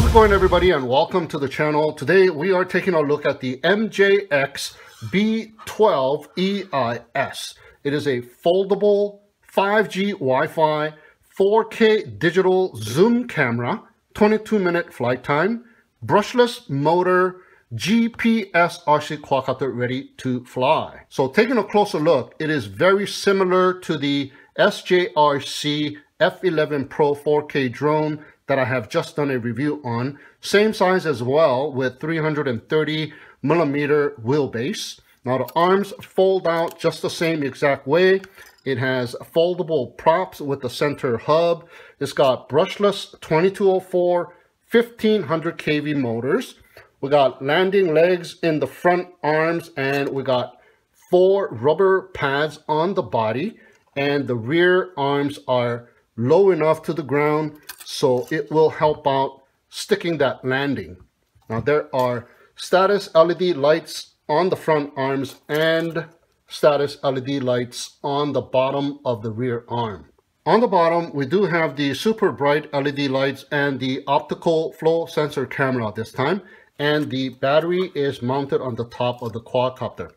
How's it going, everybody, and welcome to the channel. Today we are taking a look at the MJX B12 EIS. It is a foldable 5G Wi-Fi 4K digital zoom camera, 22-minute flight time, brushless motor, GPS RC quadcopter ready to fly. So taking a closer look, it is very similar to the SJRC F11 Pro 4K drone that I have just done a review on. Same size as well, with 330 millimeter wheelbase. Now the arms fold out just the same exact way. It has foldable props with the center hub. It's got brushless 2204 1500 kV motors. We got landing legs in the front arms, and we got 4 rubber pads on the body, and the rear arms are low enough to the ground so it will help out sticking that landing. Now there are status LED lights on the front arms and status LED lights on the bottom of the rear arm. On the bottom, we do have the super bright LED lights and the optical flow sensor camera this time, and the battery is mounted on the top of the quadcopter.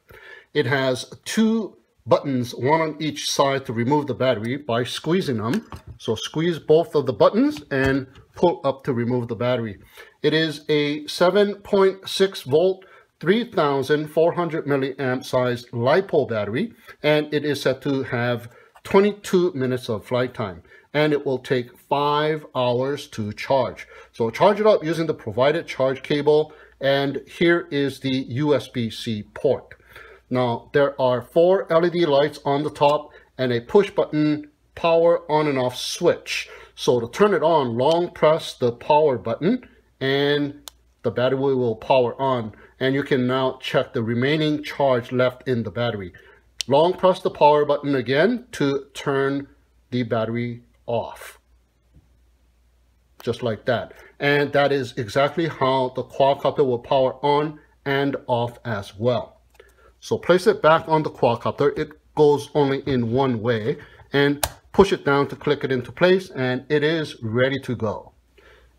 It has 2 buttons, one on each side, to remove the battery by squeezing them. So squeeze both of the buttons and pull up to remove the battery. It is a 7.6 volt 3400 milliamp size LiPo battery, and it is set to have 22 minutes of flight time, and it will take 5 hours to charge. So charge it up using the provided charge cable, and here is the USB-C port. Now there are 4 LED lights on the top and a push button power on and off switch. So to turn it on, long press the power button and the battery will power on, and you can now check the remaining charge left in the battery. Long press the power button again to turn the battery off. Just like that. And that is exactly how the quadcopter will power on and off as well. So place it back on the quadcopter. It goes only in one way, and push it down to click it into place, and it is ready to go.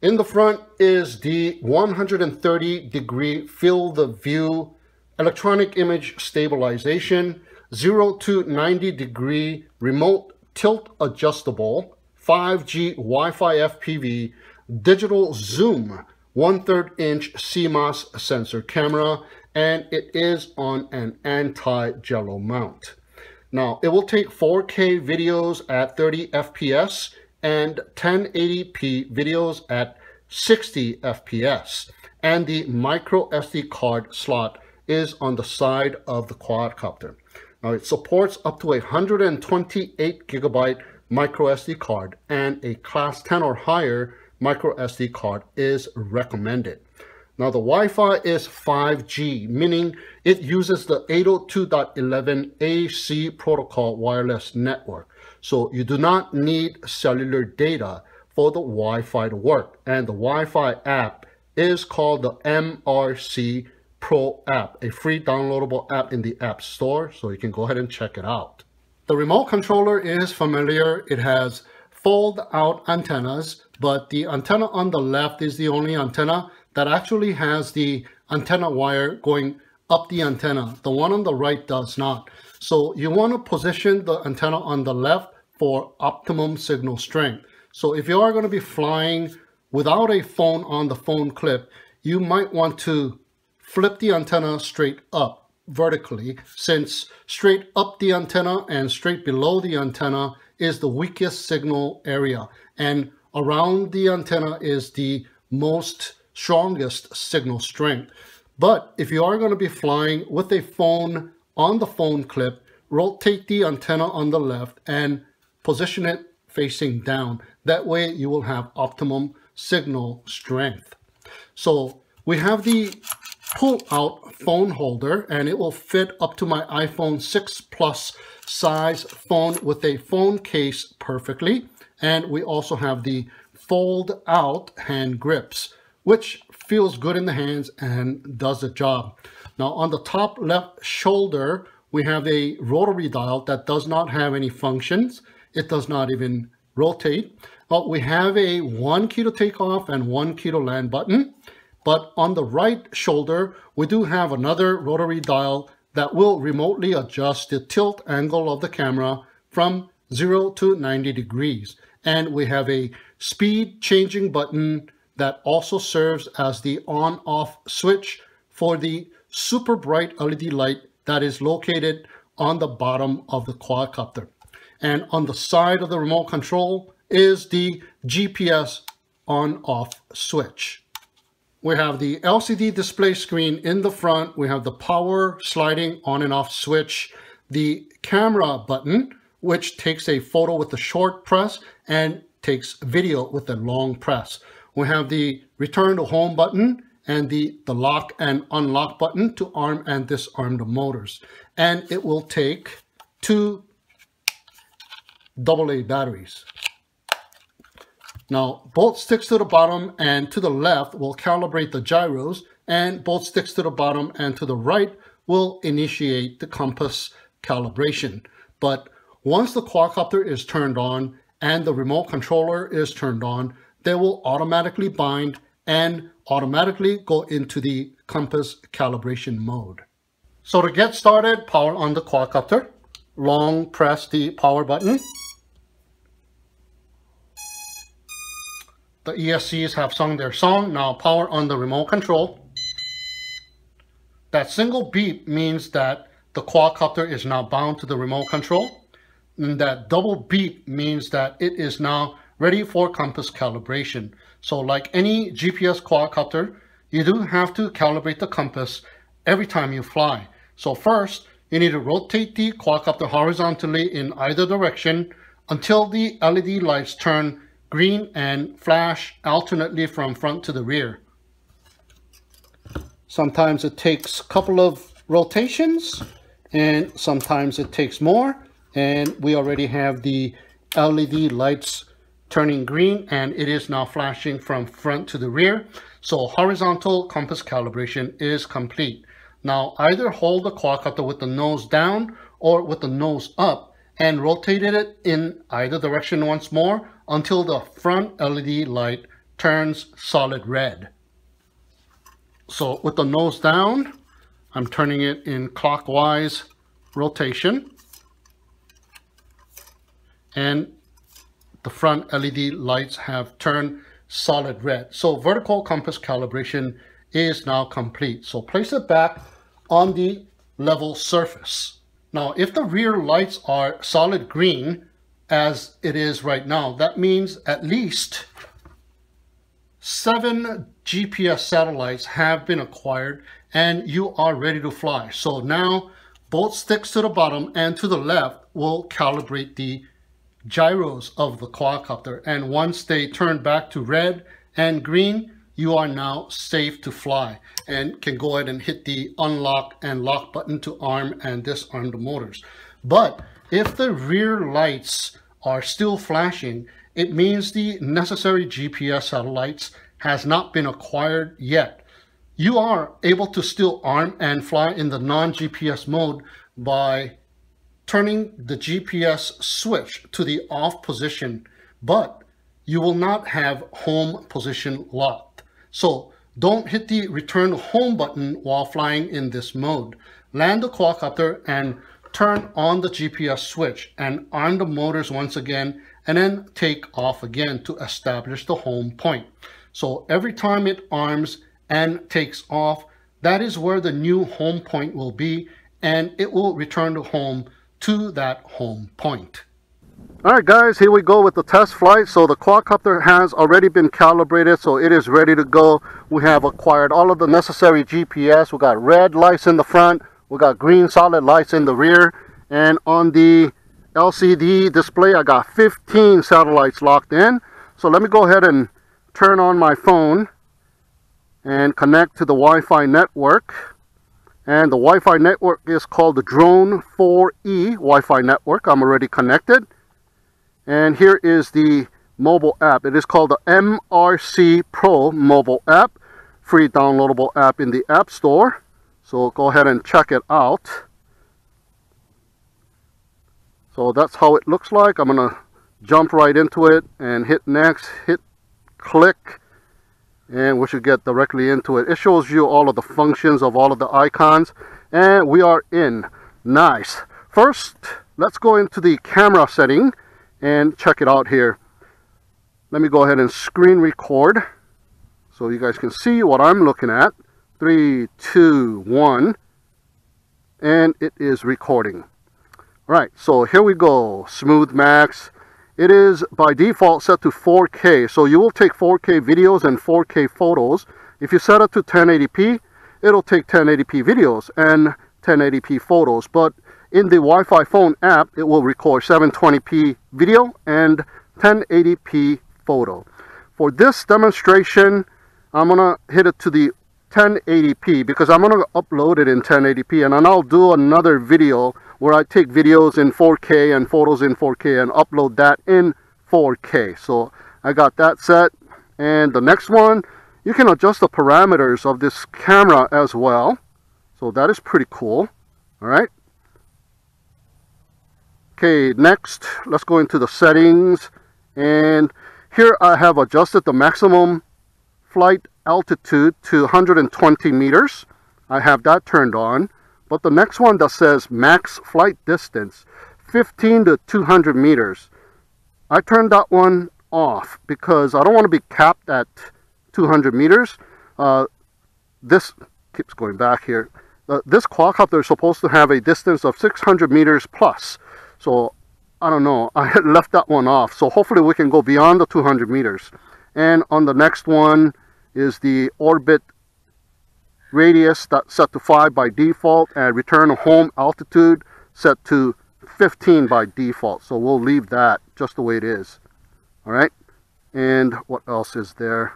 In the front is the 130-degree field of view electronic image stabilization, 0 to 90-degree remote tilt adjustable 5G Wi-Fi FPV digital zoom 1/3 inch CMOS sensor camera, and it is on an anti-jello mount. Now it will take 4K videos at 30 FPS and 1080p videos at 60 FPS, and the micro SD card slot is on the side of the quadcopter. Now it supports up to a 128 gigabyte micro SD card, and a class 10 or higher micro SD card is recommended. Now the Wi-Fi is 5G, meaning it uses the 802.11ac protocol wireless network. So you do not need cellular data for the Wi-Fi to work. And the Wi-Fi app is called the MRC Pro app, a free downloadable app in the App Store, so you can go ahead and check it out. The remote controller is familiar. It has fold-out antennas, but the antenna on the left is the only antenna that actually has the antenna wire going up the antenna. The one on the right does not. So you want to position the antenna on the left for optimum signal strength. So if you are going to be flying without a phone on the phone clip, you might want to flip the antenna straight up vertically, since straight up the antenna and straight below the antenna is the weakest signal area, and around the antenna is the strongest signal strength. But if you are going to be flying with a phone on the phone clip, rotate the antenna on the left and position it facing down. That way you will have optimum signal strength. So we have the pull-out phone holder, and it will fit up to my iPhone 6 Plus size phone with a phone case perfectly. And we also have the fold-out hand grips, which feels good in the hands and does the job. Now on the top left shoulder, we have a rotary dial that does not have any functions. It does not even rotate. We have a 1 key to take off and 1 key to land button. But on the right shoulder, we do have another rotary dial that will remotely adjust the tilt angle of the camera from 0 to 90 degrees. And we have a speed changing button that also serves as the on-off switch for the super bright LED light that is located on the bottom of the quadcopter. And on the side of the remote control is the GPS on-off switch. We have the LCD display screen in the front. We have the power sliding on and off switch, the camera button, which takes a photo with a short press and takes video with a long press. We have the return to home button and the lock and unlock button to arm and disarm the motors. And it will take 2 AA batteries. Now, both sticks to the bottom and to the left will calibrate the gyros, and both sticks to the bottom and to the right will initiate the compass calibration. But once the quadcopter is turned on and the remote controller is turned on, they will automatically bind and automatically go into the compass calibration mode. So to get started, power on the quadcopter. Long press the power button. The ESCs have sung their song. Now power on the remote control. That single beep means that the quadcopter is now bound to the remote control. And that double beep means that it is now ready for compass calibration. So like any GPS quadcopter, you do have to calibrate the compass every time you fly. So first, you need to rotate the quadcopter horizontally in either direction until the LED lights turn green and flash alternately from front to the rear. Sometimes it takes a couple of rotations and sometimes it takes more, and we already have the LED lights turning green and it is now flashing from front to the rear. So horizontal compass calibration is complete. Now either hold the quadcopter with the nose down or with the nose up and rotate it in either direction once more until the front LED light turns solid red. So with the nose down, I'm turning it in clockwise rotation, and the front LED lights have turned solid red. So vertical compass calibration is now complete. So place it back on the level surface. Now, if the rear lights are solid green, as it is right now, that means at least 7 GPS satellites have been acquired and you are ready to fly. So now both sticks to the bottom and to the left will calibrate the gyros of the quadcopter. And once they turn back to red and green, you are now safe to fly and can go ahead and hit the unlock and lock button to arm and disarm the motors. But if the rear lights are still flashing, it means the necessary GPS satellites has not been acquired yet. You are able to still arm and fly in the non-GPS mode by turning the GPS switch to the off position, but you will not have home position locked. So don't hit the return home button while flying in this mode. Land the quadcopter and turn on the GPS switch and arm the motors once again, and then take off again to establish the home point. So every time it arms and takes off, that is where the new home point will be, and it will return to home to that home point. All right, guys, here we go with the test flight. So the quadcopter has already been calibrated, so it is ready to go. We have acquired all of the necessary GPS. We got red lights in the front, we got green solid lights in the rear, and on the LCD display I got 15 satellites locked in. So let me go ahead and turn on my phone and connect to the Wi-Fi network. And the Wi-Fi network is called the Drone 4E Wi-Fi network. I'm already connected. And here is the mobile app. It is called the MRC Pro mobile app. Free downloadable app in the App Store. So go ahead and check it out. So that's how it looks like. I'm going to jump right into it and hit next, hit click, and we should get directly into it. It shows you all of the functions of all of the icons, and we are in. Nice. First, let's go into the camera setting and check it out here. Let me go ahead and screen record so you guys can see what I'm looking at. 3, 2, 1, and it is recording. All right, so here we go. Smooth max. It is by default set to 4K, so you will take 4K videos and 4K photos. If you set it to 1080p, it'll take 1080p videos and 1080p photos, but in the Wi-Fi phone app, it will record 720p video and 1080p photo. For this demonstration, I'm gonna hit it to the 1080p because I'm gonna upload it in 1080p, and then I'll do another video where I take videos in 4K and photos in 4K and upload that in 4K. So I got that set. And the next one, you can adjust the parameters of this camera as well. So that is pretty cool. All right. Okay, next, let's go into the settings. And here I have adjusted the maximum flight altitude to 120 meters. I have that turned on. But the next one that says max flight distance, 15 to 200 meters. I turned that one off because I don't want to be capped at 200 meters. This keeps going back here. This quadcopter is supposed to have a distance of 600 meters plus. So I don't know. I had left that one off. So hopefully we can go beyond the 200 meters. And on the next one is the orbit radius that's set to 5 by default, and return home altitude set to 15 by default. So we'll leave that just the way it is. All right. And what else is there?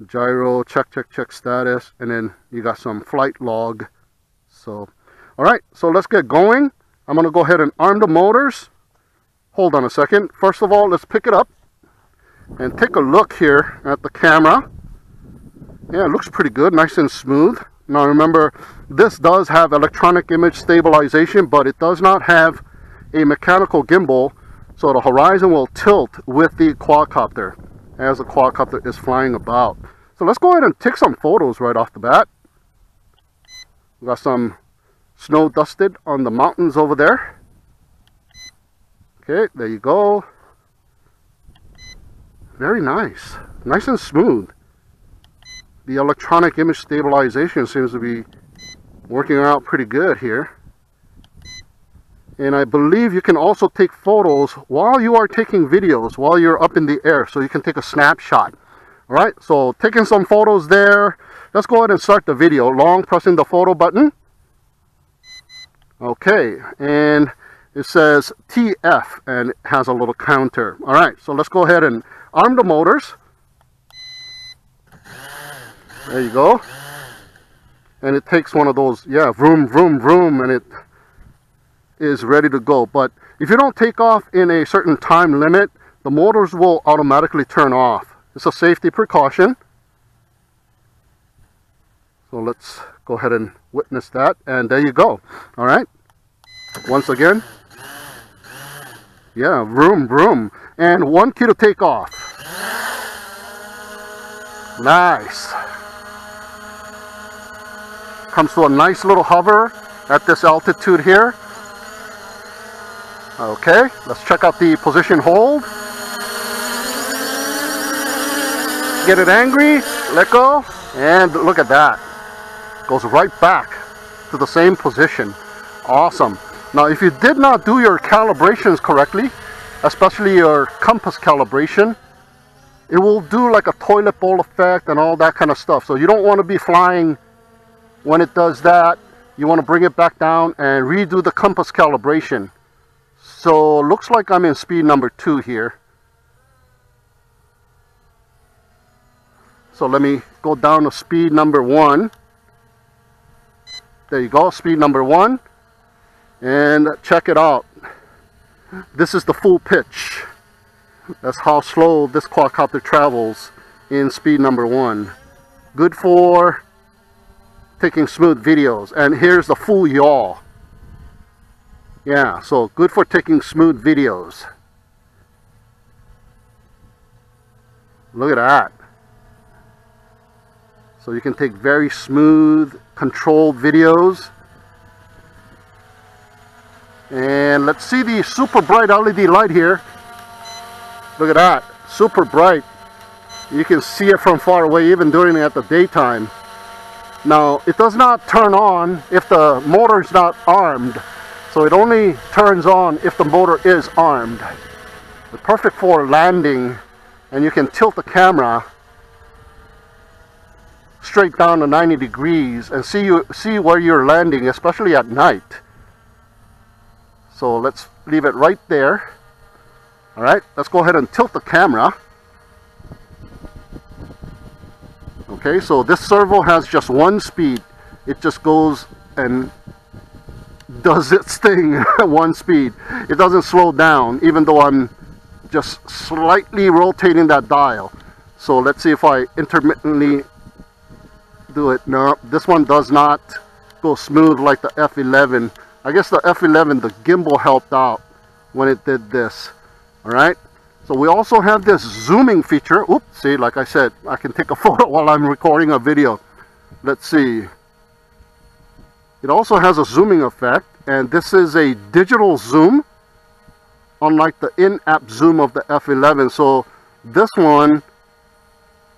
Gyro, check status, and then you got some flight log. So, all right. So let's get going. I'm going to go ahead and arm the motors. Hold on a second. First of all, let's pick it up and take a look here at the camera. Yeah, it looks pretty good, nice and smooth. Now remember, this does have electronic image stabilization, but it does not have a mechanical gimbal, so the horizon will tilt with the quadcopter as the quadcopter is flying about. So let's go ahead and take some photos right off the bat. We got some snow dusted on the mountains over there. Okay, there you go. Very nice, nice and smooth. The electronic image stabilization seems to be working out pretty good here. And I believe you can also take photos while you are taking videos, while you're up in the air, so you can take a snapshot. All right, so taking some photos there. Let's go ahead and start the video. Long pressing the photo button. Okay, and it says TF, and it has a little counter. All right, so let's go ahead and arm the motors. There you go. And it takes one of those, yeah, vroom, vroom, vroom, and it is ready to go. But if you don't take off in a certain time limit, the motors will automatically turn off. It's a safety precaution. So let's go ahead and witness that. And there you go. All right. Once again. Yeah, vroom, vroom. And 1 key to take off. Nice. Comes to a nice little hover at this altitude here. Okay, let's check out the position hold. Get it angry, let go, and look at that. Goes right back to the same position. Awesome. Now, if you did not do your calibrations correctly, especially your compass calibration, it will do like a toilet bowl effect and all that kind of stuff. So you don't want to be flying when it does that. You want to bring it back down and redo the compass calibration. So looks like I'm in speed number 2 here. So let me go down to speed number 1. There you go, speed number 1. And check it out. This is the full pitch. That's how slow this quadcopter travels in speed number 1. Good for taking smooth videos. And here's the full yaw. Yeah, so good for taking smooth videos. Look at that. So you can take very smooth, controlled videos. And let's see the super bright LED light here. Look at that, super bright. You can see it from far away, even during at the daytime. Now, it does not turn on if the motor is not armed. So it only turns on if the motor is armed. It's perfect for landing, and you can tilt the camera straight down to 90 degrees and see where you're landing, especially at night. So let's leave it right there. All right, let's go ahead and tilt the camera. Okay, so this servo has just one speed. It just goes and does its thing at one speed. It doesn't slow down, even though I'm just slightly rotating that dial. So let's see if I intermittently do it. No, this one does not go smooth like the F11. I guess the F11, the gimbal helped out when it did this. All right, so we also have this zooming feature. Oops, see, like I said, I can take a photo while I'm recording a video. Let's see. It also has a zooming effect, and this is a digital zoom, unlike the in-app zoom of the F11. So this one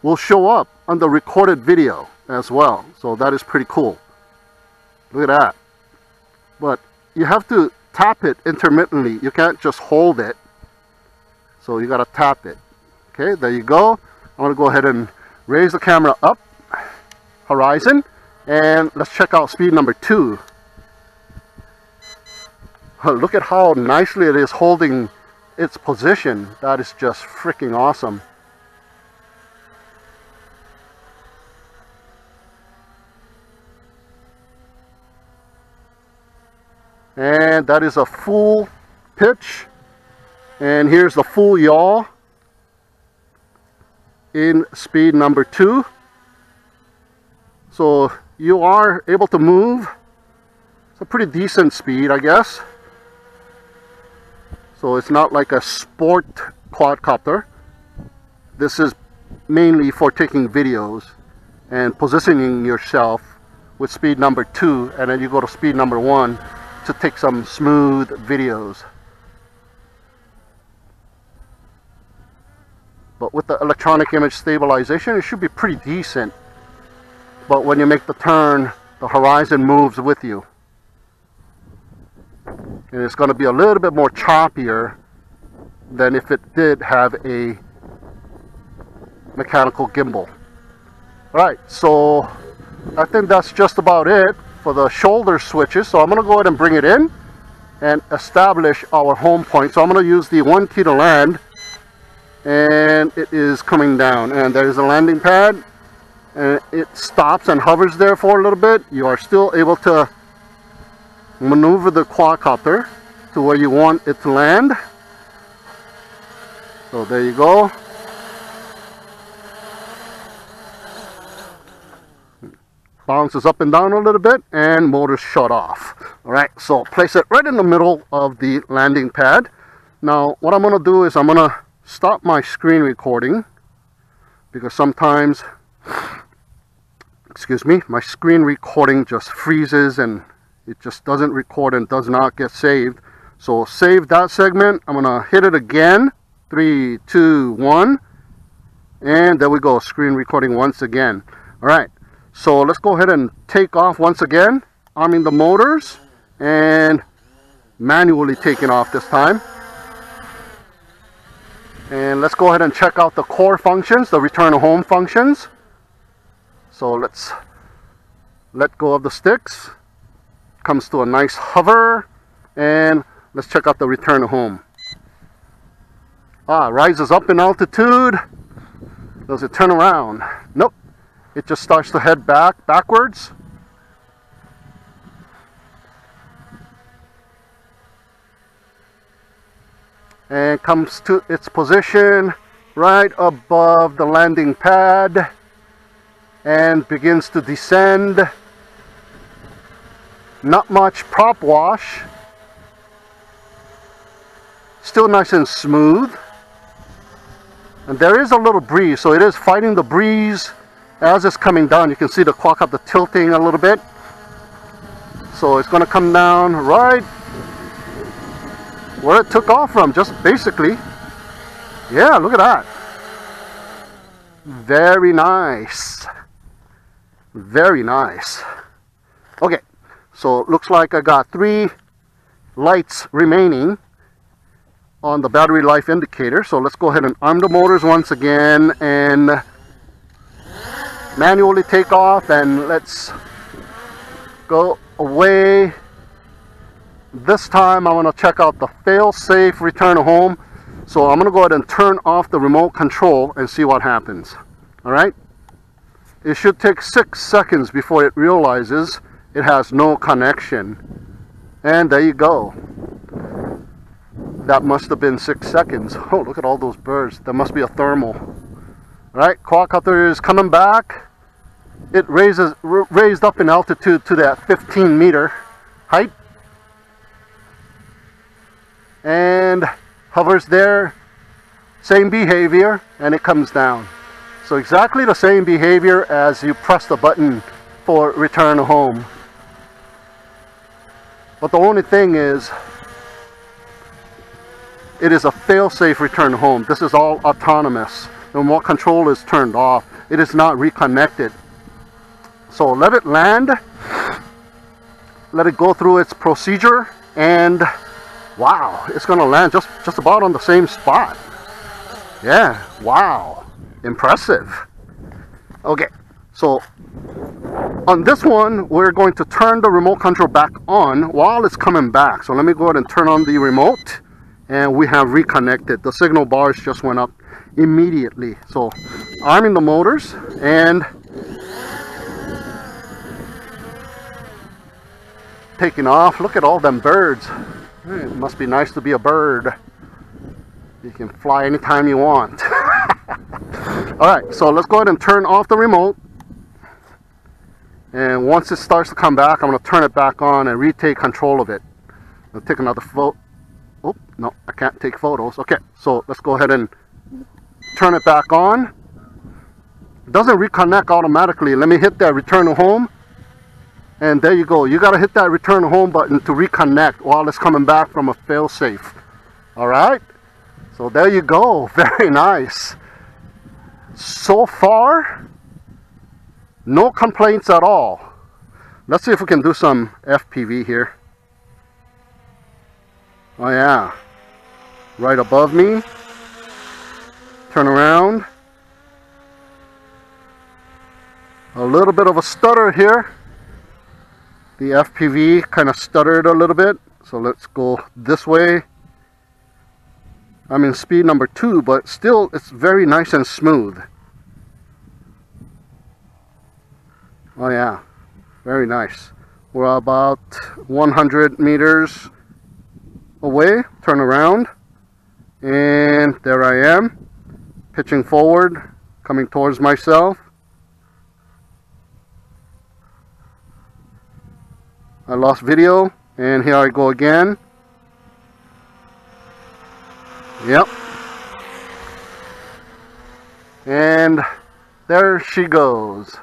will show up on the recorded video as well. So that is pretty cool. Look at that. But you have to tap it intermittently. You can't just hold it. So you got to tap it. Okay, there you go. I'm going to go ahead and raise the camera up, horizon, and let's check out speed number 2. Look at how nicely it is holding its position. That is just freaking awesome. And that is a full pitch. And here's the full yaw in speed number 2. So you are able to move. It's a pretty decent speed, I guess. So it's not like a sport quadcopter. This is mainly for taking videos and positioning yourself with speed number 2, and then you go to speed number 1 to take some smooth videos. But with the electronic image stabilization, it should be pretty decent. But when you make the turn, the horizon moves with you. And it's going to be a little bit more choppier than if it did have a mechanical gimbal. Alright, so I think that's just about it for the shoulder switches. So I'm going to go ahead and bring it in and establish our home point. So I'm going to use the 1 key to land. And it is coming down, and there's a landing pad, and it stops and hovers there for a little bit. You are still able to maneuver the quadcopter to where you want it to land. So there you go. Bounces up and down a little bit, and motor shut off. All right, so place it right in the middle of the landing pad. Now what I'm going to do is I'm going to stop my screen recording, because sometimes, excuse me, my screen recording just freezes and it just doesn't record and does not get saved. So save that segment. I'm gonna hit it again. 3, 2, 1, and there we go, screen recording once again. All right, so let's go ahead and take off once again, arming the motors and manually taking off this time. And let's go ahead and check out the core functions, the return to home functions. So let's let go of the sticks. Comes to a nice hover, and let's check out the return to home. Rises up in altitude. Does it turn around? Nope. It just starts to head backwards. And comes to its position right above the landing pad and begins to descend. Not much prop wash, Still nice and smooth. And there is a little breeze, so it is fighting the breeze as it's coming down. You can see the quadcopter tilting a little bit. So it's going to come down right where it took off from, just basically. Yeah, look at that. Very nice. Very nice. Okay, so it looks like I got 3 lights remaining on the battery life indicator. So let's go ahead and arm the motors once again and manually take off, and let's go away. This time I want to check out the fail-safe return home. So I'm going to go ahead and turn off the remote control and see what happens. Alright, it should take 6 seconds before it realizes it has no connection, and there you go. That must have been 6 seconds. Oh, look at all those birds. That must be a thermal. Alright, quadcopter is coming back. It raised up in altitude to that 15-meter height and hovers there. Same behavior, and it comes down. So exactly the same behavior as you press the button for return home. But the only thing is, it is a fail-safe return home. This is all autonomous. The remote control is turned off. It is not reconnected. So let it land. Let it go through its procedure, and wow, it's going to land just about on the same spot. Yeah, wow, impressive. Okay, so on this one, we're going to turn the remote control back on while it's coming back. So let me go ahead and turn on the remote, and we have reconnected. The signal bars just went up immediately. So arming the motors and taking off. Look at all them birds. It must be nice to be a bird. You can fly anytime you want. Alright, so let's go ahead and turn off the remote. And once it starts to come back, I'm going to turn it back on and retake control of it. I'll take another photo. Oh, no, I can't take photos. Okay, so let's go ahead and turn it back on. It doesn't reconnect automatically. Let me hit that return to home. And there you go. You got to hit that return home button to reconnect while it's coming back from a fail-safe. Alright? So there you go. Very nice. So far, no complaints at all. Let's see if we can do some FPV here. Oh yeah. Right above me. Turn around. A little bit of a stutter here. The FPV kind of stuttered a little bit, so let's go this way. I'm in speed number 2, but still it's very nice and smooth. Oh yeah, very nice. We're about 100 meters away. Turn around, and there I am, pitching forward, coming towards myself. I lost video, and here I go again. Yep. And there she goes.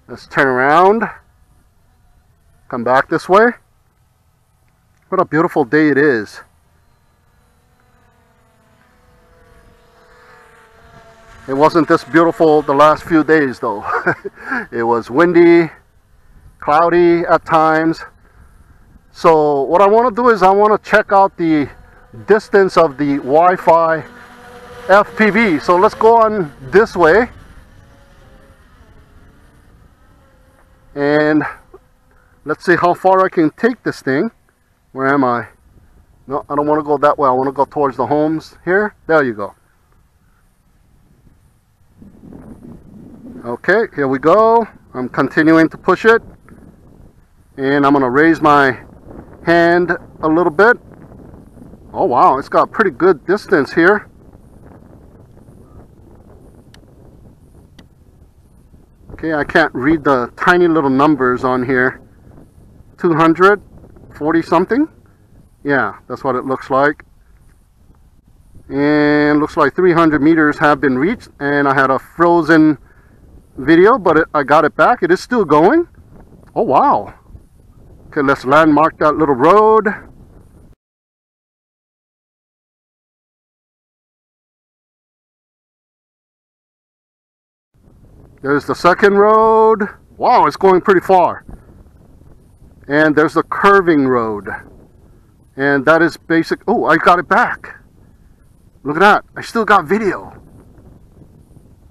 Let's turn around. Come back this way. What a beautiful day it is. It wasn't this beautiful the last few days though. It was windy, cloudy at times. So what I want to do is I want to check out the distance of the Wi-Fi FPV. So let's go on this way, and let's see how far I can take this thing. Where am I? No, I don't want to go that way. I want to go towards the homes here. There you go. Okay, here we go. I'm continuing to push it, and I'm going to raise my hand a little bit. Oh wow, it's got pretty good distance here. Okay, I can't read the tiny little numbers on here. 240 something? Yeah, that's what it looks like. And looks like 300 meters have been reached, and I had a frozen video, but I got it back. It is still going. Oh wow. Okay, let's landmark that little road. There's the second road. Wow, it's going pretty far. And there's the curving road. And that is basic. Oh, I got it back. Look at that. I still got video.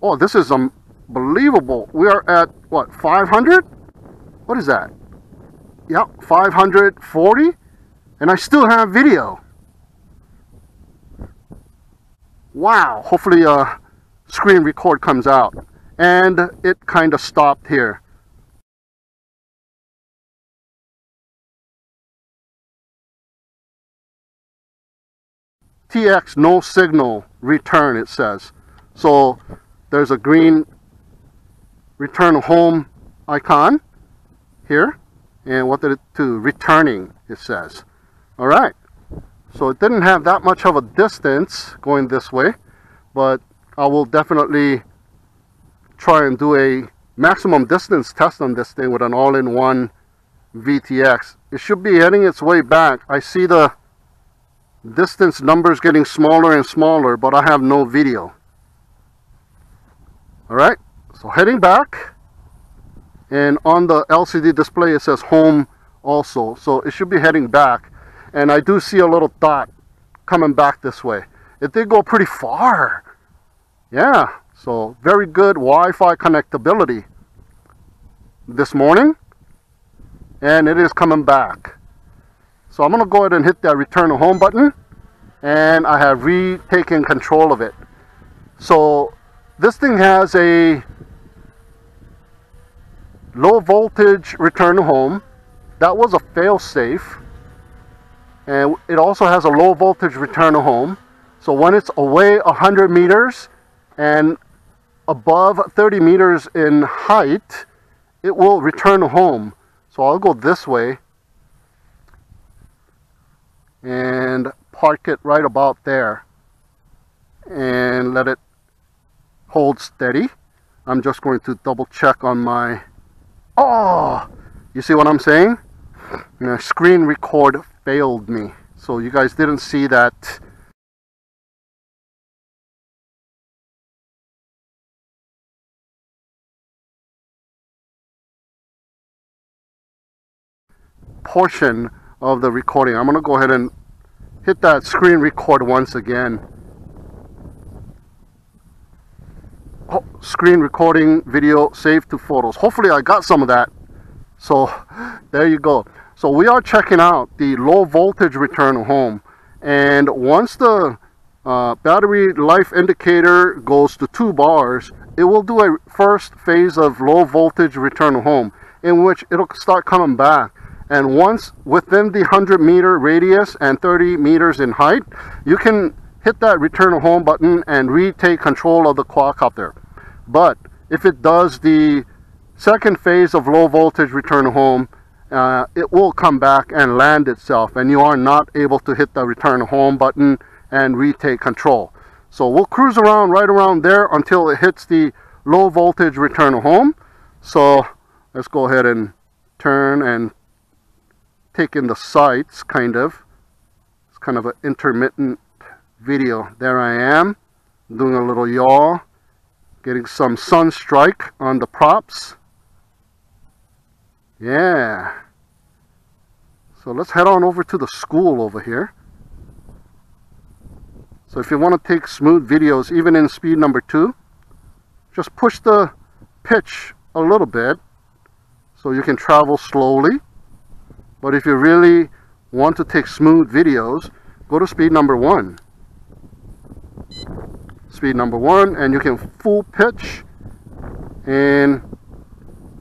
Oh, this is unbelievable. We are at, what, 500? What is that? Yep, 540. And I still have video. Wow. Hopefully screen record comes out. And it kind of stopped here. TX no signal return, it says. So there's a green return home icon here, and what did it do? Returning, it says. All right, so it didn't have that much of a distance going this way, but I will definitely try and do a maximum distance test on this thing with an all-in-one VTX. It should be heading its way back. I see the distance numbers getting smaller and smaller, but I have no video. Alright, so heading back, and on the LCD display it says home also, so it should be heading back. And I do see a little dot coming back this way. It did go pretty far. Yeah, so very good Wi-Fi connectability this morning, and it is coming back. So I'm going to go ahead and hit that return to home button, and I have retaken control of it. So this thing has a low voltage return to home. That was a fail-safe. And it also has a low voltage return to home. So when it's away 100 meters and above 30 meters in height, it will return to home. So I'll go this way and park it right about there and let it hold steady. I'm just going to double check on my, oh, you see what I'm saying? The screen record failed me, so you guys didn't see that. Portion of the recording. I'm going to go ahead and hit that screen record once again. Oh, screen recording video saved to photos. Hopefully I got some of that. So there you go. So we are checking out the low voltage return home, and once the battery life indicator goes to 2 bars, it will do a first phase of low voltage return home, in which it'll start coming back. And once within the 100 meter radius and 30 meters in height, you can hit that return home button and retake control of the quadcopter. But if it does the second phase of low voltage return home, it will come back and land itself, and you are not able to hit the return home button and retake control. So we'll cruise around right around there until it hits the low voltage return home. So let's go ahead and turn and take in the sights, kind of. It's kind of an intermittent video. There I am, doing a little yaw, getting some sun strike on the props. Yeah. So let's head on over to the school over here. So if you want to take smooth videos, even in speed number 2, just push the pitch a little bit so you can travel slowly. But if you really want to take smooth videos, go to speed number 1. Speed number 1, and you can full pitch, and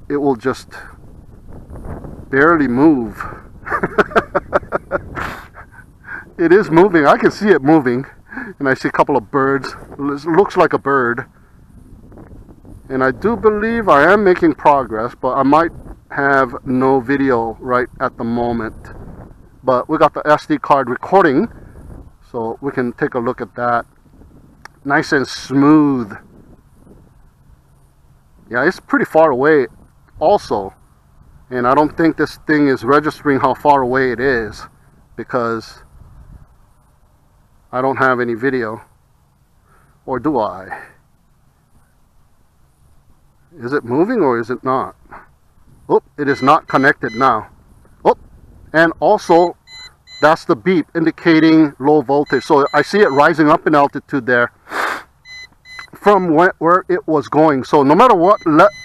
it will just barely move. It is moving. I can see it moving, and I see a couple of birds. It looks like a bird, and I do believe I am making progress, but I might have no video right at the moment. But we got the SD card recording, So we can take a look at that. Nice and smooth. Yeah, it's pretty far away also. And I don't think this thing is registering how far away it is, because I don't have any video. Or do I? Is it moving or is it not? Oh, it is not connected now. Oh, and also that's the beep indicating low voltage. So I see it rising up in altitude there from where it was going. So no matter what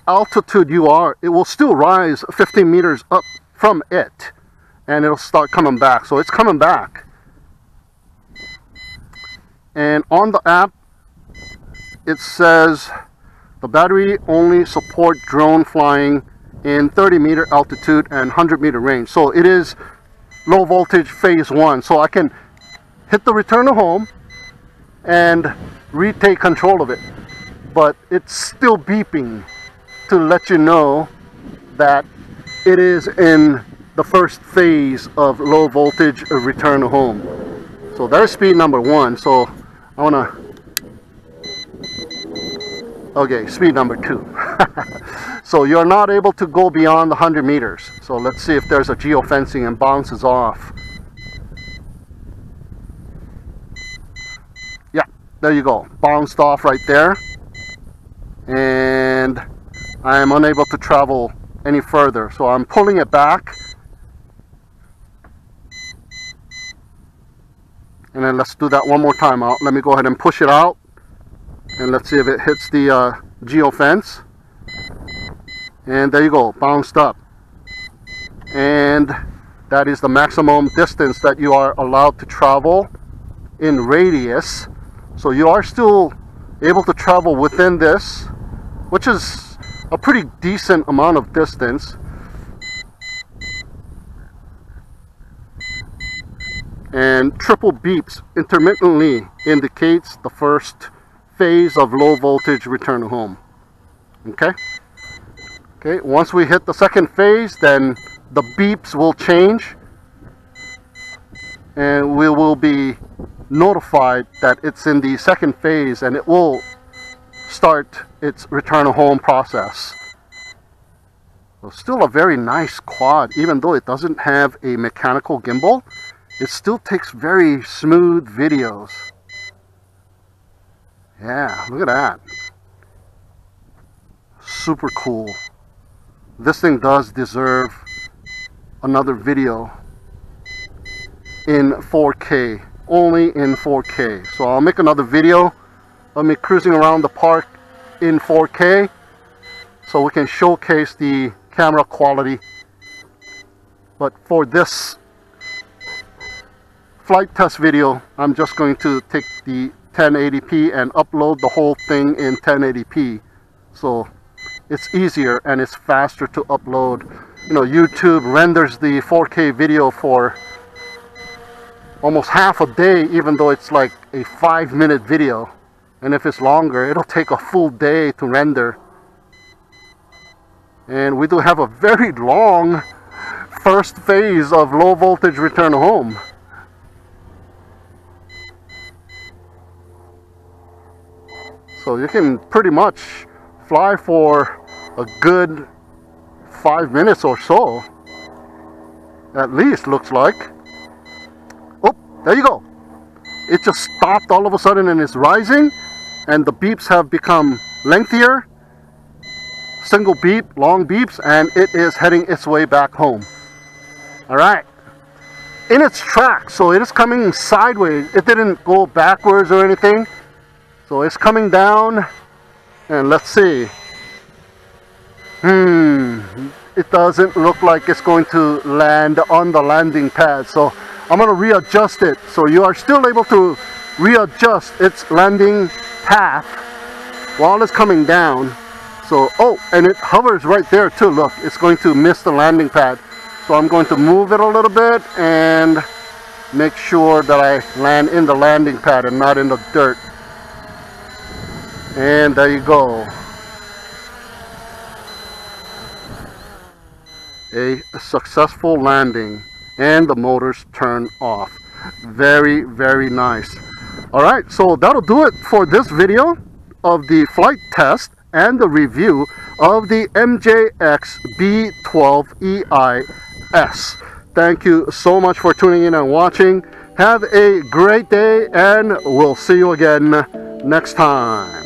altitude you are, it will still rise 15 meters up from it, and it'll start coming back. So it's coming back. And on the app, it says the battery only support drone flying in 30-meter altitude and 100-meter range. So it is low voltage phase 1. So I can hit the return to home and retake control of it, but it's still beeping to let you know that it is in the first phase of low voltage return to home. So there's speed number 1. So I want to, okay, speed number 2. So you're not able to go beyond the 100 meters. So let's see if there's a geofencing and bounces off. There you go, bounced off right there, and I am unable to travel any further, so I'm pulling it back. And then let's do that one more time out. Let me go ahead and push it out, and let's see if it hits the geofence. And there you go, bounced up. And that is the maximum distance that you are allowed to travel in radius. So you are still able to travel within this, which is a pretty decent amount of distance. And triple beeps intermittently indicates the first phase of low voltage return to home. Okay? Okay, once we hit the second phase, then the beeps will change, and we will be notified that it's in the second phase, and it will start its return to home process. So still a very nice quad. Even though it doesn't have a mechanical gimbal, it still takes very smooth videos. Yeah, look at that. Super cool. This thing does deserve another video in 4K. Only in 4K. So I'll make another video of me cruising around the park in 4K, so we can showcase the camera quality. But for this flight test video, I'm just going to take the 1080p and upload the whole thing in 1080p. So it's easier and it's faster to upload. You know, YouTube renders the 4K video for almost half a day, even though it's like a 5-minute video. And if it's longer, it'll take a full day to render. And we do have a very long first phase of low voltage return home. So you can pretty much fly for a good 5 minutes or so. At least, looks like. Oh, there you go. It just stopped all of a sudden and it's rising, and the beeps have become lengthier. Single beep, long beeps, and it is heading its way back home. Alright. In its track, so it is coming sideways. It didn't go backwards or anything. So it's coming down, and let's see. It doesn't look like it's going to land on the landing pad. So I'm going to readjust it. So you are still able to readjust its landing path while it's coming down. So, oh, and it hovers right there too. Look, it's going to miss the landing pad. So I'm going to move it a little bit and make sure that I land in the landing pad and not in the dirt. And there you go. A successful landing, and the motors turn off. Very, very nice. All right, so that'll do it for this video of the flight test and the review of the MJX B12 EIS. Thank you so much for tuning in and watching. Have a great day, and we'll see you again next time.